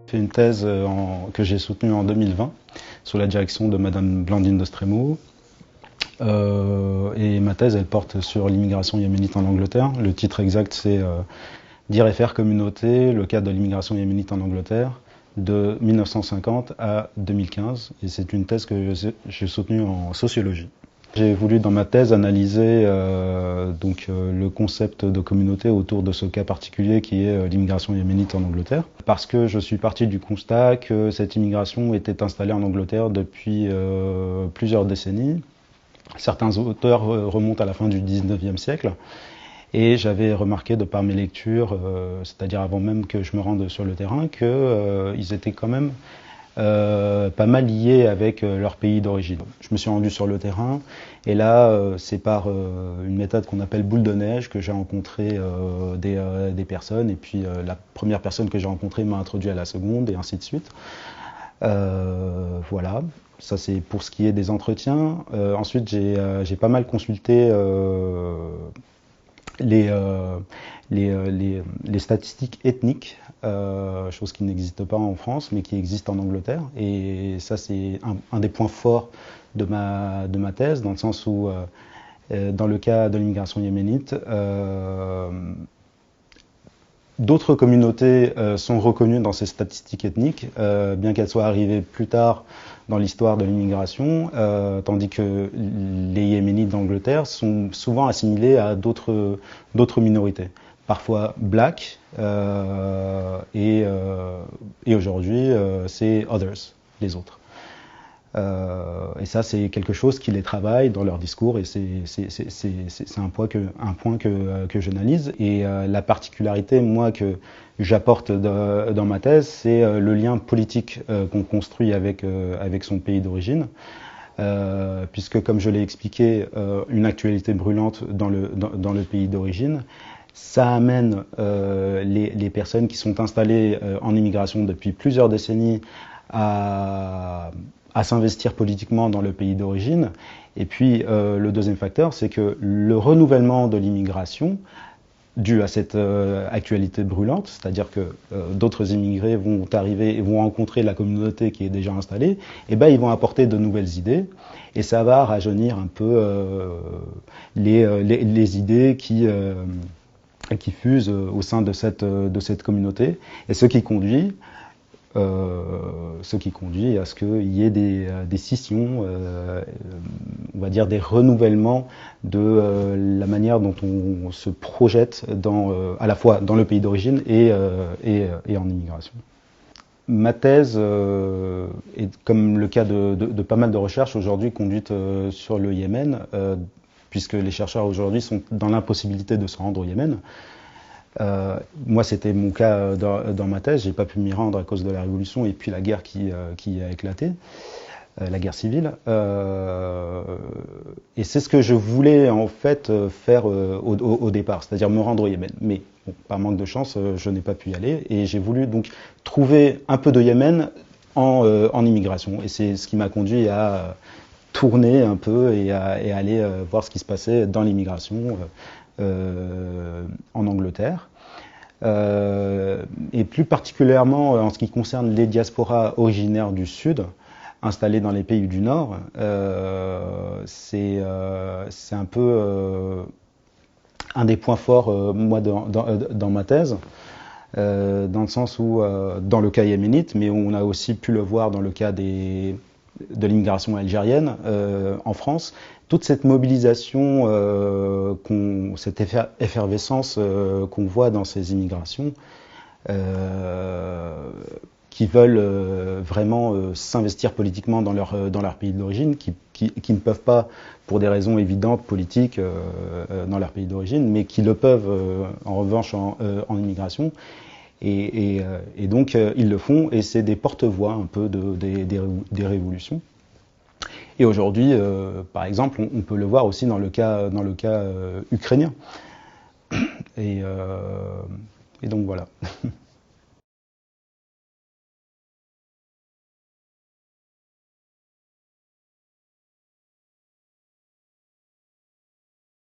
J'ai fait une thèse que j'ai soutenue en 2020 sous la direction de Madame Blandine Dostremo. Et ma thèse, elle porte sur l'immigration yéménite en Angleterre. Le titre exact, c'est Dire et faire communauté, le cas de l'immigration yéménite en Angleterre, de 1950 à 2015. Et c'est une thèse que j'ai soutenue en sociologie. J'ai voulu dans ma thèse analyser le concept de communauté autour de ce cas particulier qui est l'immigration yéménite en Angleterre. Parce que je suis parti du constat que cette immigration était installée en Angleterre depuis plusieurs décennies. Certains auteurs remontent à la fin du 19e siècle. Et j'avais remarqué de par mes lectures, c'est-à-dire avant même que je me rende sur le terrain, qu'ils étaient quand même pas mal liés avec leur pays d'origine. Je me suis rendu sur le terrain et là, c'est par une méthode qu'on appelle boule de neige que j'ai rencontré des personnes et puis la première personne que j'ai rencontrée m'a introduit à la seconde et ainsi de suite. Voilà, ça c'est pour ce qui est des entretiens. Ensuite, j'ai pas mal consulté les statistiques ethniques, chose qui n'existe pas en France, mais qui existe en Angleterre. Et ça, c'est un des points forts de ma thèse, dans le sens où, dans le cas de l'immigration yéménite, d'autres communautés sont reconnues dans ces statistiques ethniques, bien qu'elles soient arrivées plus tard dans l'histoire de l'immigration, tandis que les Yéménites d'Angleterre sont souvent assimilés à d'autres minorités, parfois black, et aujourd'hui c'est others, les autres. Et ça, c'est quelque chose qui les travaille dans leur discours et c'est un point que j'analyse. Et la particularité, moi, que j'apporte dans ma thèse, c'est le lien politique qu'on construit avec son pays d'origine. Puisque, comme je l'ai expliqué, une actualité brûlante dans le pays d'origine, ça amène les personnes qui sont installées en immigration depuis plusieurs décennies à s'investir politiquement dans le pays d'origine. Et puis le deuxième facteur, c'est que le renouvellement de l'immigration, dû à cette actualité brûlante, c'est-à-dire que d'autres immigrés vont arriver et vont rencontrer la communauté qui est déjà installée, et ben ils vont apporter de nouvelles idées, et ça va rajeunir un peu les idées qui fusent au sein de cette communauté, et ce qui conduit à ce qu'il y ait des scissions, on va dire des renouvellements de la manière dont on se projette à la fois dans le pays d'origine et en immigration. Ma thèse est, comme le cas de pas mal de recherches aujourd'hui conduites sur le Yémen, puisque les chercheurs aujourd'hui sont dans l'impossibilité de se rendre au Yémen. Moi, c'était mon cas dans ma thèse. J'ai pas pu m'y rendre à cause de la révolution et puis la guerre qui a éclaté, la guerre civile. Et c'est ce que je voulais en fait faire au départ, c'est-à-dire me rendre au Yémen. Mais bon, par manque de chance, je n'ai pas pu y aller et j'ai voulu donc trouver un peu de Yémen en immigration. Et c'est ce qui m'a conduit à tourner un peu et à aller voir ce qui se passait dans l'immigration. En Angleterre. Et plus particulièrement en ce qui concerne les diasporas originaires du Sud, installées dans les pays du Nord, c'est un peu un des points forts, moi, dans ma thèse, dans le sens où, dans le cas yéménite, mais on a aussi pu le voir dans le cas de l'immigration algérienne en France, toute cette mobilisation, cette effervescence qu'on voit dans ces immigrations, qui veulent vraiment s'investir politiquement dans leur pays d'origine, qui ne peuvent pas, pour des raisons évidentes politiques, dans leur pays d'origine, mais qui le peuvent en revanche en immigration. Et donc ils le font, et c'est des porte-voix un peu des révolutions. Et aujourd'hui, par exemple, on peut le voir aussi dans le cas ukrainien. Et donc voilà.